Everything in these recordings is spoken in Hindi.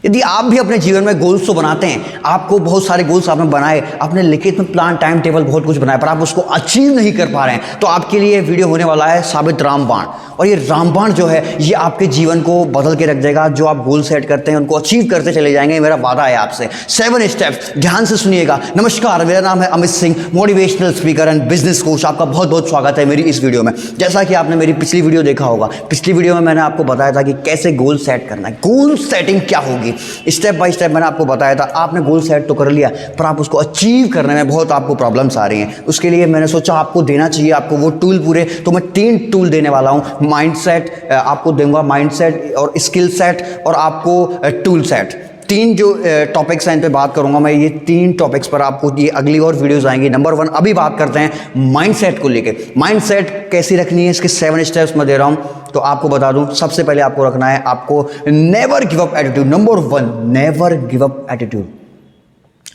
यदि आप भी अपने जीवन में गोल्स तो बनाते हैं, आपको बहुत सारे गोल्स आपने बनाए, आपने लिखित में प्लान, टाइम टेबल बहुत कुछ बनाया, पर आप उसको अचीव नहीं कर पा रहे हैं, तो आपके लिए वीडियो होने वाला है साबित रामबाण। और ये रामबाण जो है ये आपके जीवन को बदल के रख देगा। जो आप गोल सेट करते हैं उनको अचीव करते चले जाएंगे, मेरा वादा है आपसे। 7 स्टेप्स, ध्यान से सुनिएगा। नमस्कार, मेरा नाम है Amit Singh, motivational speaker and business coach. आपका बहुत बहुत स्वागत है मेरी इस वीडियो में। जैसा कि आपने मेरी पिछली वीडियो देखा होगा, पिछली वीडियो में मैंने आपको बताया था कि कैसे गोल सेट करना है, गोल सेटिंग क्या होगी। स्टेप बाय स्टेप मैंने आपको बताया था। आपने गोल सेट तो कर लिया, पर आप उसको अचीव करने में बहुत आपको प्रॉब्लम्स आ रही हैं। उसके लिए मैंने सोचा आपको देना चाहिए, आपको वो टूल पूरे। तो मैं 3 टूल देने वाला हूं। माइंडसेट आपको दूंगा, माइंडसेट और स्किल सेट और आपको टूल सेट। 3 जो टॉपिक्स हैं इन पे बात करूंगा मैं। ये 3 टॉपिक्स पर आपको ये अगली और वीडियोस आएंगी। नंबर 1 अभी बात करते हैं माइंडसेट को लेके। माइंडसेट कैसी रखनी है, इसके 7 स्टेप्स मैं दे रहा हूं। तो आपको बता दूं, सबसे पहले आपको रखना है आपको never give up attitude. Number 1 never give up attitude.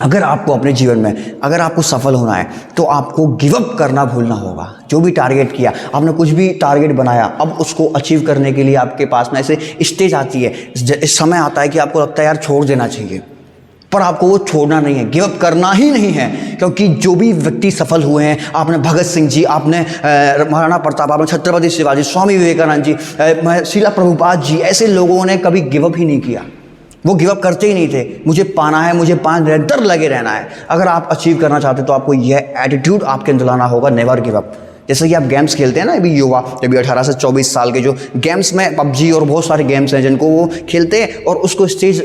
अगर आपको अपने जीवन में अगर आपको सफल होना है तो आपको गिव अप करना भूलना होगा। जो भी टारगेट किया आपने, कुछ भी टारगेट बनाया, अब उसको अचीव करने के लिए आपके पास में ऐसे स्टेज आती है, इस समय आता है कि आपको लगता है यार छोड़ देना चाहिए, पर आपको वो छोड़ना नहीं है, गिव अप करना ही नहीं है। क्योंकि जो भी व्यक्ति सफल हुए हैं, आपने भगत सिंह जी, आपने महाराणा प्रताप, आपने छत्रपति शिवाजी, स्वामी विवेकानंद जी, शीला प्रभुपाद जी, ऐसे लोगों ने कभी गिव अप ही नहीं किया। वो गिव अप करते ही नहीं थे। मुझे पाना है, मुझे निरंतर लगे रहना है। अगर आप अचीव करना चाहते हैं तो आपको यह एटीट्यूड आपके अंदर लाना होगा, नेवर गिव अप। जैसे कि आप गेम्स खेलते हैं ना, अभी युवा, अभी 18 से 24 साल के जो गेम्स में पबजी और बहुत सारे गेम्स हैं जिनको वो खेलते हैं और उसको स्टेज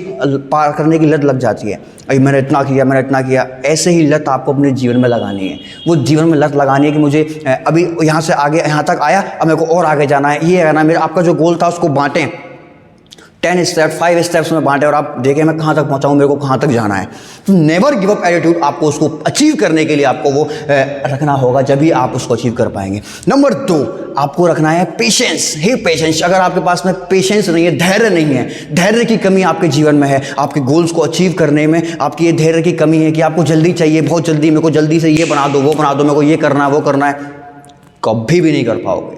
पार करने की लत लग जाती है। अभी मैंने इतना किया, मैंने इतना किया। ऐसे ही लत आपको अपने जीवन में लगानी है। वो जीवन में लत लगानी है कि मुझे अभी यहाँ से आगे, यहाँ तक आया, अब मेरे को और आगे जाना है। ये है ना, मेरा आपका जो गोल था उसको बांटें, 10 स्टेप, 5 स्टेप्स में बांटे और आप देखें मैं कहाँ तक पहुँचाऊँ, मेरे को कहाँ तक जाना है। तो नेवर गिव अप एटीट्यूड आपको उसको अचीव करने के लिए आपको वो रखना होगा, जब भी आप उसको अचीव कर पाएंगे। नंबर 2 आपको रखना है पेशेंस। हे पेशेंस, अगर आपके पास में पेशेंस नहीं है, धैर्य नहीं है, धैर्य की कमी आपके जीवन में है, आपके गोल्स को अचीव करने में आपकी ये धैर्य की कमी है कि आपको जल्दी चाहिए, बहुत जल्दी, मेरे को जल्दी से ये बना दो, वो बना दो, मेरे को ये करना है, वो करना है, कभी भी नहीं कर पाओगे।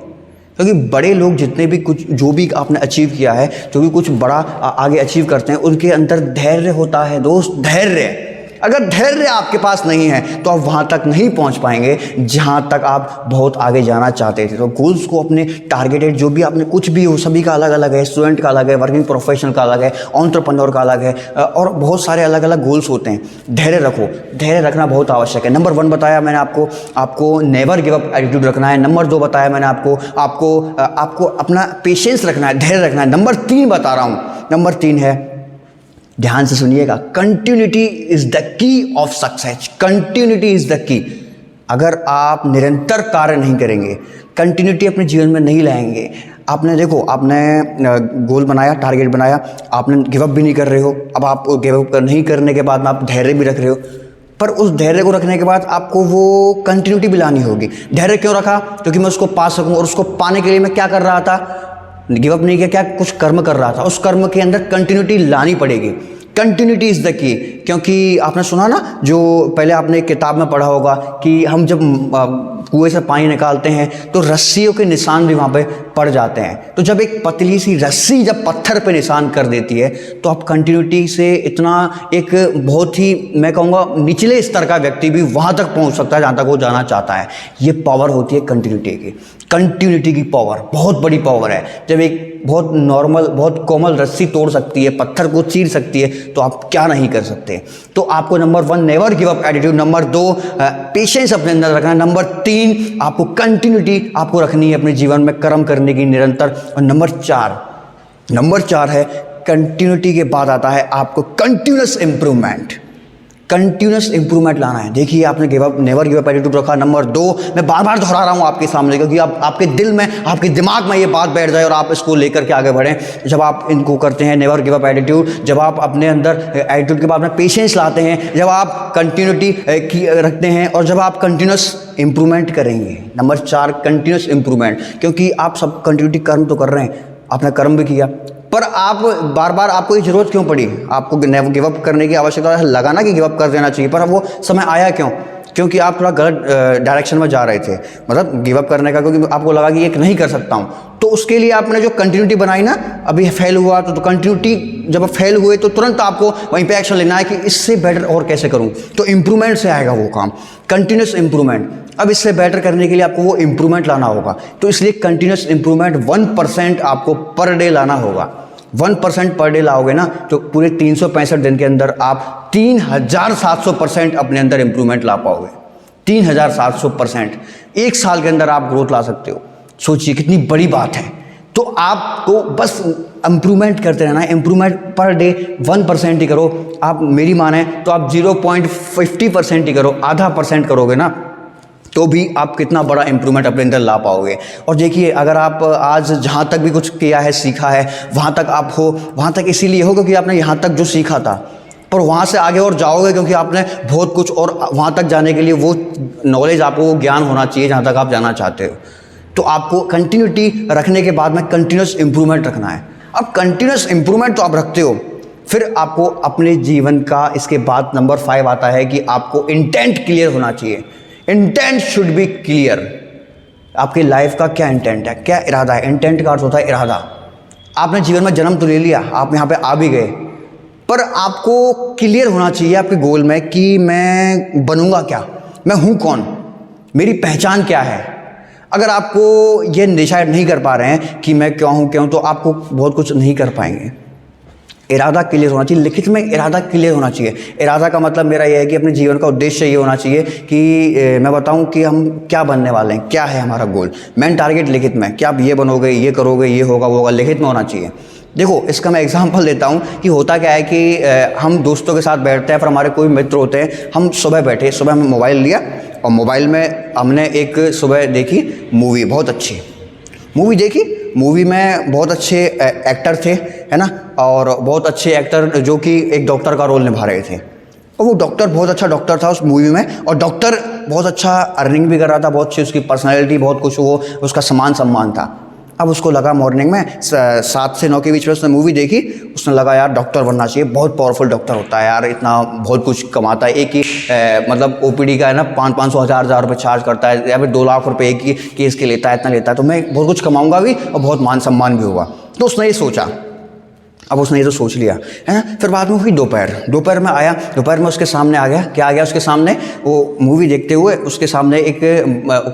क्योंकि बड़े लोग जितने भी कुछ जो भी आपने अचीव किया है, जो भी कुछ बड़ा आगे अचीव करते हैं, उनके अंदर धैर्य होता है दोस्त, धैर्य। अगर धैर्य आपके पास नहीं है तो आप वहाँ तक नहीं पहुँच पाएंगे जहाँ तक आप बहुत आगे जाना चाहते थे। तो गोल्स को अपने टारगेटेड, जो भी आपने कुछ भी हो, सभी का अलग अलग है। स्टूडेंट का अलग है, वर्किंग प्रोफेशनल का अलग है, एंटरप्रेन्योर का अलग है, और बहुत सारे अलग अलग गोल्स होते हैं। धैर्य रखो, धैर्य रखना बहुत आवश्यक है। नंबर 1 बताया मैंने आपको नेवर गिव अप एटीट्यूड रखना है। नंबर 2 बताया मैंने आपको अपना पेशेंस रखना है, धैर्य रखना है। नंबर 3 बता रहा हूँ, नंबर 3 है, ध्यान से सुनिएगा, continuity is the key of success. Continuity is the key. अगर आप निरंतर कार्य नहीं करेंगे, कंटिन्यूटी अपने जीवन में नहीं लाएंगे, आपने देखो, आपने गोल बनाया, टारगेट बनाया, आपने गिव अप भी नहीं कर रहे हो, अब आप गिव अप नहीं करने के बाद में आप धैर्य भी रख रहे हो, पर उस धैर्य को रखने के बाद आपको वो कंटिन्यूटी भी लानी होगी। धैर्य क्यों रखा? क्योंकि मैं उसको पा सकूं, और उसको पाने के लिए मैं क्या कर रहा था? गिव अप नहीं किया, क्या कुछ कर्म कर रहा था। उस कर्म के अंदर कंटिन्यूटी लानी पड़ेगी। Continuity is the key. क्योंकि आपने सुना ना, जो पहले आपने एक किताब में पढ़ा होगा कि हम जब कुएं से पानी निकालते हैं तो रस्सियों के निशान भी वहाँ पे पड़ जाते हैं। तो जब एक पतली सी रस्सी जब पत्थर पे निशान कर देती है, तो आप कंटिन्यूटी से इतना एक बहुत ही, मैं कहूँगा, निचले स्तर का व्यक्ति भी वहाँ तक पहुँच सकता है जहाँ तक वो जाना चाहता है। ये पावर होती है कंटिन्यूटी की। कंटिन्यूटी की पावर बहुत बड़ी पावर है। जब एक बहुत नॉर्मल, बहुत कोमल रस्सी तोड़ सकती है, पत्थर को चीर सकती है, तो आप क्या नहीं कर सकते। तो आपको number 1 never give up attitude, number 2 patience अपने अंदर रखना, नंबर 3 आपको कंटिन्यूटी आपको रखनी है अपने जीवन में, कर्म करने की निरंतर। और नंबर 4 है कंटिन्यूटी के बाद आता है आपको कंटिन्यूअस इंप्रूवमेंट। कंटिन्यूअस इंप्रूवमेंट लाना है। देखिए, आपने नेवर गिव अप एटीट्यूड रखा। नंबर 2 मैं बार बार दोहरा रहा हूँ आपके सामने, क्योंकि आपके दिल में, आपके दिमाग में ये बात बैठ जाए और आप इसको लेकर के आगे बढ़ें। जब आप इनको करते हैं, नेवर गिव अप एटीट्यूड, जब आप अपने अंदर एटीट्यूड के बाद में पेशेंस लाते हैं, जब आप कंटिन्यूटी रखते हैं, और जब आप कंटिन्यूअस इंप्रूवमेंट करेंगे। Number 4 continuous improvement. क्योंकि आप सब कंटिन्यूटी कर्म तो कर रहे हैं, आपने कर्म भी किया, पर आप बार बार, आपको ये जरूरत क्यों पड़ी? आपको गिव अप करने की आवश्यकता लगा ना कि गिव अप कर देना चाहिए, पर वो समय आया क्यों? क्योंकि आप थोड़ा गलत डायरेक्शन में जा रहे थे, मतलब गिव अप करने का, क्योंकि आपको लगा कि ये नहीं कर सकता हूँ। तो उसके लिए आपने जो कंटिन्यूटी बनाई ना, अभी फेल हुआ तो कंटिन्यूटी, जब फेल हुए तो तुरंत आपको वहीं पे एक्शन लेना है कि इससे बेटर और कैसे करूं, तो इंप्रूवमेंट से आएगा वो काम, कंटिन्यूस इंप्रूवमेंट। अब इससे बेटर करने के लिए आपको वो इंप्रूवमेंट लाना होगा, तो इसलिए कंटिन्यूस इंप्रूवमेंट 1% आपको पर डे लाना होगा। 1% पर डे लाओगे ना तो पूरे 365 दिन के अंदर आप 3700% अपने अंदर इंप्रूवमेंट ला पाओगे। 3700%, एक साल के अंदर आप ग्रोथ ला सकते हो। सोचिए कितनी बड़ी बात है। तो आपको बस इम्प्रूवमेंट करते रहना है, इम्प्रूवमेंट पर डे 1% ही करो। आप मेरी माने तो आप 0.50% ही करो, आधा % करोगे ना तो भी आप कितना बड़ा इम्प्रूवमेंट अपने अंदर ला पाओगे। और देखिए, अगर आप आज जहाँ तक भी कुछ किया है, सीखा है, वहाँ तक आप हो, वहाँ तक इसीलिए हो क्योंकि आपने यहाँ तक जो सीखा था, पर वहाँ से आगे और जाओगे क्योंकि आपने बहुत कुछ, और वहाँ तक जाने के लिए वो नॉलेज, आपको वो ज्ञान होना चाहिए जहाँ तक आप जाना चाहते हो। तो आपको कंटिन्यूटी रखने के बाद में कंटिन्यूस इंप्रूवमेंट रखना है। अब कंटिन्यूस इंप्रूवमेंट तो आप रखते हो, फिर आपको अपने जीवन का, इसके बाद नंबर 5 आता है कि आपको इंटेंट क्लियर होना चाहिए। Intent should be clear. आपकी लाइफ का क्या इंटेंट है, क्या इरादा है। इंटेंट का अर्थ होता है इरादा। आपने जीवन में जन्म तो ले लिया, आप यहाँ पे आ भी गए, पर आपको क्लियर होना चाहिए आपके गोल में कि मैं बनूंगा क्या, मैं हूँ कौन, मेरी पहचान क्या है। अगर आपको ये डिसाइड नहीं कर पा रहे हैं कि मैं क्या हूँ क्यों, तो आपको बहुत कुछ नहीं कर पाएंगे। इरादा क्लियर होना चाहिए, लिखित में इरादा क्लियर होना चाहिए। इरादा का मतलब मेरा ये है कि अपने जीवन का उद्देश्य ये होना चाहिए कि मैं बताऊं कि हम क्या बनने वाले हैं, क्या है हमारा गोल, मेन टारगेट लिखित में, क्या आप ये बनोगे, ये करोगे, ये होगा, वो होगा, लिखित में होना चाहिए। देखो, इसका मैं एग्जांपल देता हूँ कि होता क्या है कि हम दोस्तों के साथ बैठते हैं, फिर हमारे कोई मित्र होते हैं, हम सुबह बैठे, सुबह हमने मोबाइल लिया और मोबाइल में हमने एक सुबह देखी मूवी, बहुत अच्छी मूवी देखी। मूवी में बहुत अच्छे एक्टर थे, है ना, और बहुत अच्छे एक्टर जो कि एक डॉक्टर का रोल निभा रहे थे, और वो डॉक्टर बहुत अच्छा डॉक्टर था उस मूवी में, और डॉक्टर बहुत अच्छा अर्निंग भी कर रहा था, बहुत अच्छी उसकी पर्सनैलिटी, बहुत कुछ वो उसका सम्मान था। अब उसको लगा मॉर्निंग में 7 से 9 के बीच में उसने मूवी देखी, उसने लगा यार डॉक्टर बनना चाहिए, बहुत पावरफुल डॉक्टर होता है यार, इतना बहुत कुछ कमाता है, एक ही मतलब ओपीडी का है ना 500-500 हज़ार रुपये चार्ज करता है, या फिर 2 लाख रुपए एक ही केस के लेता है, इतना लेता है, तो मैं बहुत कुछ कमाऊंगा भी और बहुत मान सम्मान भी होगा। तो उसने ये सोचा। अब उसने ये तो सोच लिया, है ना। फिर बाद में हुई दोपहर में आया, दोपहर में उसके सामने आ गया, क्या आ गया उसके सामने, वो मूवी देखते हुए उसके सामने एक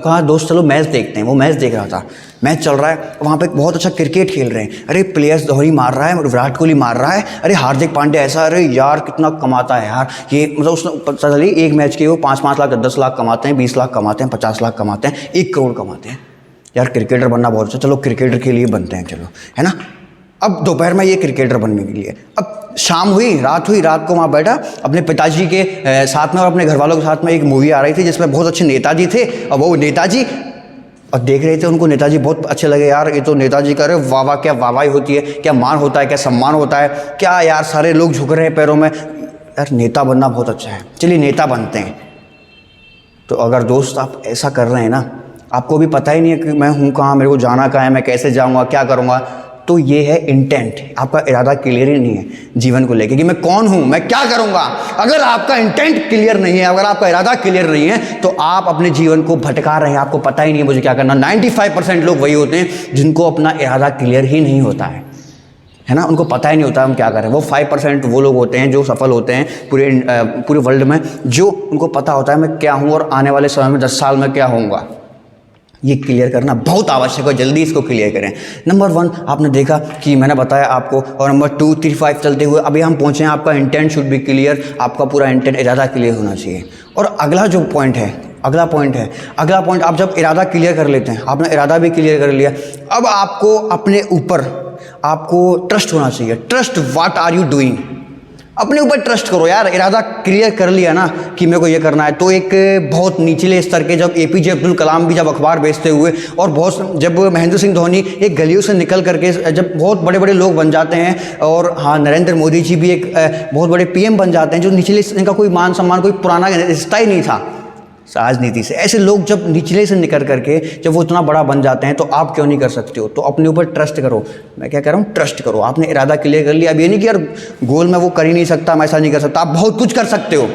कहा दोस्त चलो मैच देखते हैं। वो मैच देख रहा था, मैच चल रहा है, वहाँ पे बहुत अच्छा क्रिकेट खेल रहे हैं। अरे प्लेयर्स, धोनी मार रहा है, विराट कोहली मार रहा है, अरे हार्दिक पांड्या ऐसा, अरे यार कितना कमाता है यार ये, मतलब उसने पता चली एक मैच के वो 5-5 लाख 10 लाख कमाते हैं, 20 लाख कमाते हैं, 50 लाख कमाते हैं, 1 करोड़ कमाते हैं। यार क्रिकेटर बनना बहुत अच्छा, चलो क्रिकेटर के लिए बनते हैं, चलो, है ना। अब दोपहर में ये क्रिकेटर बनने के लिए, अब शाम हुई, रात को वहाँ बैठा अपने पिताजी के साथ में और अपने घर वालों के साथ में। एक मूवी आ रही थी जिसमें बहुत अच्छे नेताजी थे, और वो नेताजी और देख रहे थे, उनको नेताजी बहुत अच्छे लगे। यार ये तो नेताजी का, अरे वाह वाह, क्या वाहवाही होती है, क्या मान होता है, क्या सम्मान होता है, क्या यार सारे लोग झुक रहे हैं पैरों में, यार नेता बनना बहुत अच्छा है, चलिए नेता बनते हैं। तो अगर दोस्त आप ऐसा कर रहे हैं ना, आपको भी पता ही नहीं है कि मैं हूँ कहाँ, मेरे को जाना कहाँ है, मैं कैसे जाऊँगा, क्या करूँगा, तो ये है इंटेंट। आपका इरादा क्लियर ही नहीं है जीवन को लेके कि मैं कौन हूं, मैं क्या करूंगा। अगर आपका इंटेंट क्लियर नहीं है, अगर आपका इरादा क्लियर नहीं है, तो आप अपने जीवन को भटका रहे हैं, आपको पता ही नहीं है मुझे क्या करना। 95% लोग वही होते हैं जिनको अपना इरादा क्लियर ही नहीं होता है ना, उनको पता ही नहीं होता हम क्या करें। वो 5% वो लोग होते हैं जो सफल होते हैं पूरे वर्ल्ड में, जो उनको पता होता है मैं क्या हूँ और आने वाले समय में 10 साल में क्या होऊंगा। ये क्लियर करना बहुत आवश्यक है, जल्दी इसको क्लियर करें। नंबर 1 आपने देखा कि मैंने बताया आपको, और नंबर 2, 3, 5 चलते हुए अभी हम पहुँचे हैं, आपका इंटेंट शुड बी क्लियर, आपका पूरा इंटेंट, इरादा क्लियर होना चाहिए। और अगला पॉइंट आप जब इरादा क्लियर कर लेते हैं, आपने इरादा भी क्लियर कर लिया, अब आपको अपने ऊपर आपको ट्रस्ट होना चाहिए। Trust what are you doing, अपने ऊपर ट्रस्ट करो यार। इरादा क्लियर कर लिया ना कि मेरे को ये करना है, तो एक बहुत निचले स्तर के, जब APJ अब्दुल कलाम भी जब अखबार बेचते हुए, और जब महेंद्र सिंह धोनी एक गलियों से निकल करके जब बहुत बड़े बड़े लोग बन जाते हैं, और हाँ नरेंद्र मोदी जी भी एक बहुत बड़े PM बन जाते हैं, जो निचले, इनका कोई मान सम्मान, कोई पुराना रिश्ता ही नहीं था राजनीति से। ऐसे लोग जब निचले से निकल करके जब वो इतना बड़ा बन जाते हैं, तो आप क्यों नहीं कर सकते हो। तो अपने ऊपर ट्रस्ट करो। मैं क्या कह रहा हूँ, ट्रस्ट करो। आपने इरादा क्लियर कर लिया, अब ये नहीं कि यार गोल में वो कर ही नहीं सकता, मैं ऐसा नहीं कर सकता, आप बहुत कुछ कर सकते हो।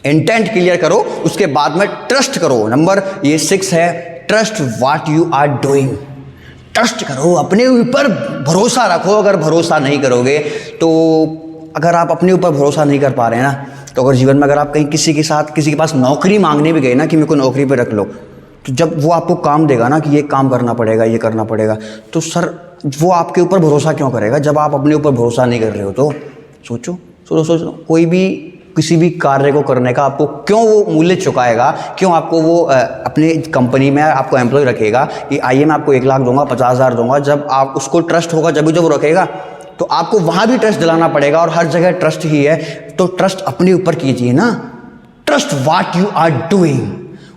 इंटेंट क्लियर करो, उसके बाद में ट्रस्ट करो। नंबर 6 है trust what you are doing. Trust करो, अपने ऊपर भरोसा रखो। अगर भरोसा नहीं करोगे तो, अगर आप अपने ऊपर भरोसा नहीं कर पा रहे हैं ना, तो अगर जीवन में अगर आप कहीं किसी के पास नौकरी मांगने भी गए ना कि मेरे को नौकरी पे रख लो, तो जब वो आपको काम देगा ना कि ये काम करना पड़ेगा, ये करना पड़ेगा, तो सर वो आपके ऊपर भरोसा क्यों करेगा जब आप अपने ऊपर भरोसा नहीं कर रहे हो? तो सोचो कोई भी किसी भी कार्य को करने का आपको क्यों वो मूल्य चुकाएगा, क्यों आपको वो अपने कंपनी में आपको एम्प्लॉय रखेगा कि आइए मैं आपको 1 लाख दूंगा, 50,000 दूंगा। जब आप उसको ट्रस्ट होगा जब भी वो रखेगा, तो आपको वहाँ भी ट्रस्ट दिलाना पड़ेगा और हर जगह ट्रस्ट ही है। तो ट्रस्ट अपने ऊपर कीजिए ना, trust what you are doing.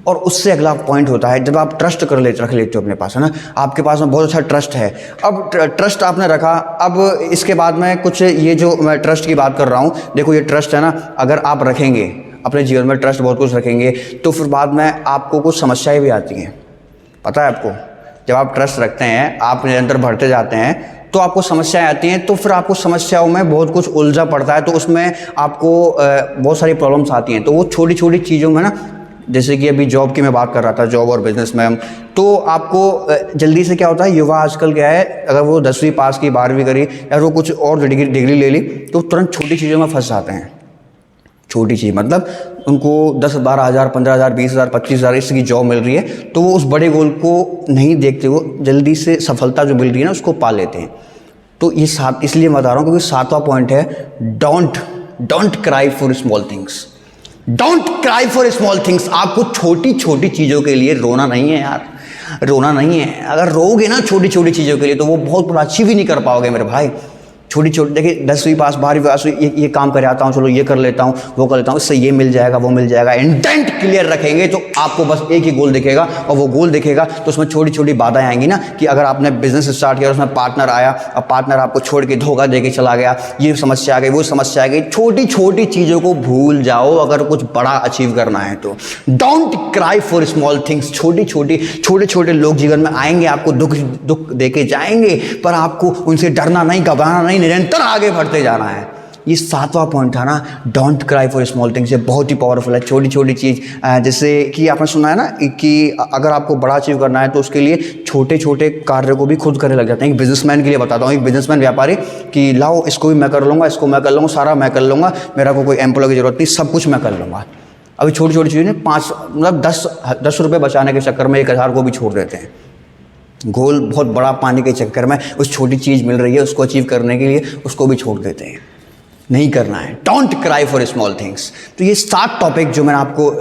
और उससे अगला पॉइंट होता है जब आप ट्रस्ट रख लेते हो अपने पास, है ना, आपके पास में बहुत अच्छा ट्रस्ट है। अब ट्रस्ट आपने रखा, अब इसके बाद में कुछ ये जो मैं ट्रस्ट की बात कर रहा हूँ, देखो ये ट्रस्ट है ना, अगर आप रखेंगे अपने जीवन में ट्रस्ट, बहुत कुछ रखेंगे, तो फिर बाद में आपको कुछ समस्याएं भी आती हैं। पता है आपको, जब आप ट्रस्ट रखते हैं, आप निरंतर बढ़ते जाते हैं, तो आपको समस्याएं आती हैं, तो फिर आपको समस्याओं में बहुत कुछ उलझा पड़ता है, तो उसमें आपको बहुत सारी प्रॉब्लम्स आती हैं। तो वो छोटी छोटी चीज़ों में ना, जैसे कि अभी जॉब की मैं बात कर रहा था, जॉब और बिजनेस में, तो आपको जल्दी से क्या होता है, युवा आजकल क्या है, अगर वो 10वीं पास की, 12वीं करी या वो कुछ और डिग्री ले ली, तो तुरंत छोटी चीज़ों में फंस जाते हैं। छोटी चीज़ मतलब उनको 10-12 हज़ार, 15 हज़ार, 20 हज़ार, 25 हज़ार इसकी जॉब मिल रही है, तो वो उस बड़े गोल को नहीं देखते, वो जल्दी से सफलता जो मिल रही है ना उसको पा लेते हैं। तो ये इसलिए मैं बता रहा हूँ क्योंकि 7वां पॉइंट है, don't cry for small things. Don't cry for small things. आपको छोटी छोटी चीज़ों के लिए रोना नहीं है यार, रोना नहीं है। अगर रोगे ना छोटी छोटी चीज़ों के लिए, तो वो बहुत बड़ा अचीव ही नहीं कर पाओगे मेरे भाई। छोटी छोटी, देखिए 10वीं पास, 12वीं पास, ये काम कर आता हूँ, चलो ये कर लेता हूँ, वो कर लेता हूँ, इससे ये मिल जाएगा, वो मिल जाएगा। इंटेंट क्लियर रखेंगे तो आपको बस एक ही गोल दिखेगा, और वो गोल दिखेगा तो उसमें छोटी छोटी बाधाएं आएंगी ना, कि अगर आपने बिजनेस स्टार्ट किया और उसमें पार्टनर आया और पार्टनर आपको छोड़ के धोखा दे के चला गया, ये समस्या आ गई, वो समस्या आ गई। छोटी छोटी चीज़ों को भूल जाओ अगर कुछ बड़ा अचीव करना है तो। Don't cry for small things. छोटे छोटे लोग जीवन में आएंगे, आपको दुख दे के जाएंगे, पर आपको उनसे डरना नहीं, घबराना नहीं, निरंतर आगे बढ़ते जाना है। ये 7वां पॉइंट था ना, don't cry for small things. ये बहुत ही पावरफुल है। छोटी छोटी चीज़, जैसे कि आपने सुना है ना कि अगर आपको बड़ा अचीव करना है तो उसके लिए छोटे छोटे कार्य को भी खुद करने लग जाते हैं। एक बिजनेसमैन के लिए बताता हूँ, एक बिजनेसमैन व्यापारी कि लाओ इसको भी मैं कर लूँगा, इसको मैं कर लूँगा, सारा मैं कर लूँगा, मेरा को कोई एम्प्लॉय की जरूरत नहीं, सब कुछ मैं कर लूँगा। अभी छोटी छोटी चीज़ें 5 मतलब 10 रुपये बचाने के चक्कर में 1,000 को भी छोड़ देते हैं। गोल बहुत बड़ा पाने के चक्कर में उस छोटी चीज़ मिल रही है, उसको अचीव करने के लिए उसको भी छोड़ देते हैं। नहीं करना है। Don't cry for small things. तो ये 7 टॉपिक जो मैंने आपको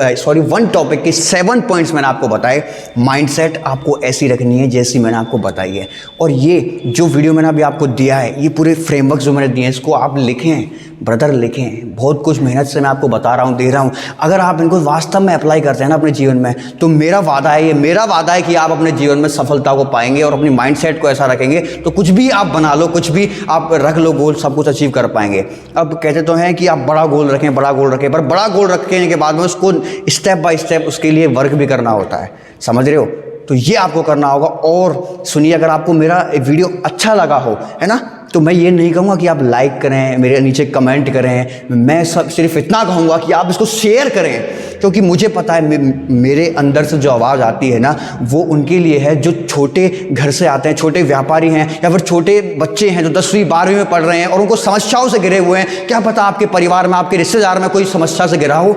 1 टॉपिक के 7 पॉइंट्स मैंने आपको बताए। माइंडसेट आपको ऐसी रखनी है जैसी मैंने आपको बताई है। और ये जो वीडियो मैंने अभी आपको दिया है, ये पूरे फ्रेमवर्क जो मैंने दिए हैं, इसको आप लिखें ब्रदर, लिखें। बहुत कुछ मेहनत से मैं आपको बता रहा हूँ, दे रहा हूँ। अगर आप इनको वास्तव में अप्लाई करते हैं ना अपने जीवन में, तो मेरा वादा है, ये मेरा वादा है कि आप अपने जीवन में सफलता को पाएंगे और अपनी माइंडसेट को ऐसा रखेंगे तो कुछ भी आप बना लो, कुछ भी आप रख लो गोल, सब कुछ अचीव कर पाएंगे। अब कहते तो हैं कि आप बड़ा गोल रखें, पर बड़ा गोल रखने के बाद में उसको स्टेप बाय स्टेप उसके लिए वर्क भी करना होता है। समझ रहे हो? तो ये आपको करना होगा। और सुनिए, अगर आपको मेरा वीडियो अच्छा लगा हो, है ना, तो मैं ये नहीं कहूँगा कि आप लाइक करें, मेरे नीचे कमेंट करें, मैं सिर्फ इतना कहूँगा कि आप इसको शेयर करें, क्योंकि मुझे पता है मेरे अंदर से जो आवाज़ आती है ना, वो उनके लिए है जो छोटे घर से आते हैं, छोटे व्यापारी हैं, या फिर छोटे बच्चे हैं जो 10वीं 12वीं में पढ़ रहे हैं और उनको समस्याओं से घिरे हुए हैं। क्या पता आपके परिवार में, आपके रिश्तेदार में कोई समस्या से घिरा हो,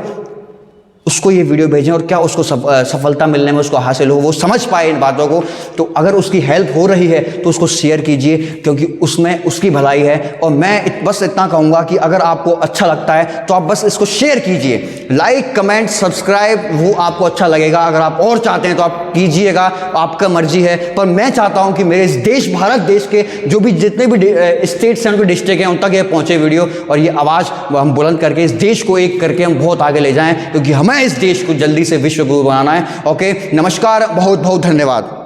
उसको ये वीडियो भेजें और क्या उसको सफलता मिलने में उसको हासिल हो, वो समझ पाए इन बातों को। तो अगर उसकी हेल्प हो रही है तो उसको शेयर कीजिए, क्योंकि उसमें उसकी भलाई है। और मैं बस इतना कहूँगा कि अगर आपको अच्छा लगता है तो आप बस इसको शेयर कीजिए, लाइक कमेंट सब्सक्राइब, वो आपको अच्छा लगेगा। अगर आप और चाहते हैं तो आप कीजिएगा, आपका मर्जी है। पर मैं चाहता हूँ कि मेरे इस देश, भारत देश के जो भी जितने भी स्टेट्स हैं, उनके डिस्ट्रिक्ट हैं, उन तक ये पहुँचे वीडियो, और ये आवाज़ हम बुलंद करके इस देश को एक करके हम बहुत आगे ले जाएं, क्योंकि हमें इस देश को जल्दी से विश्व गुरु बनाना है। ओके, नमस्कार, बहुत बहुत धन्यवाद।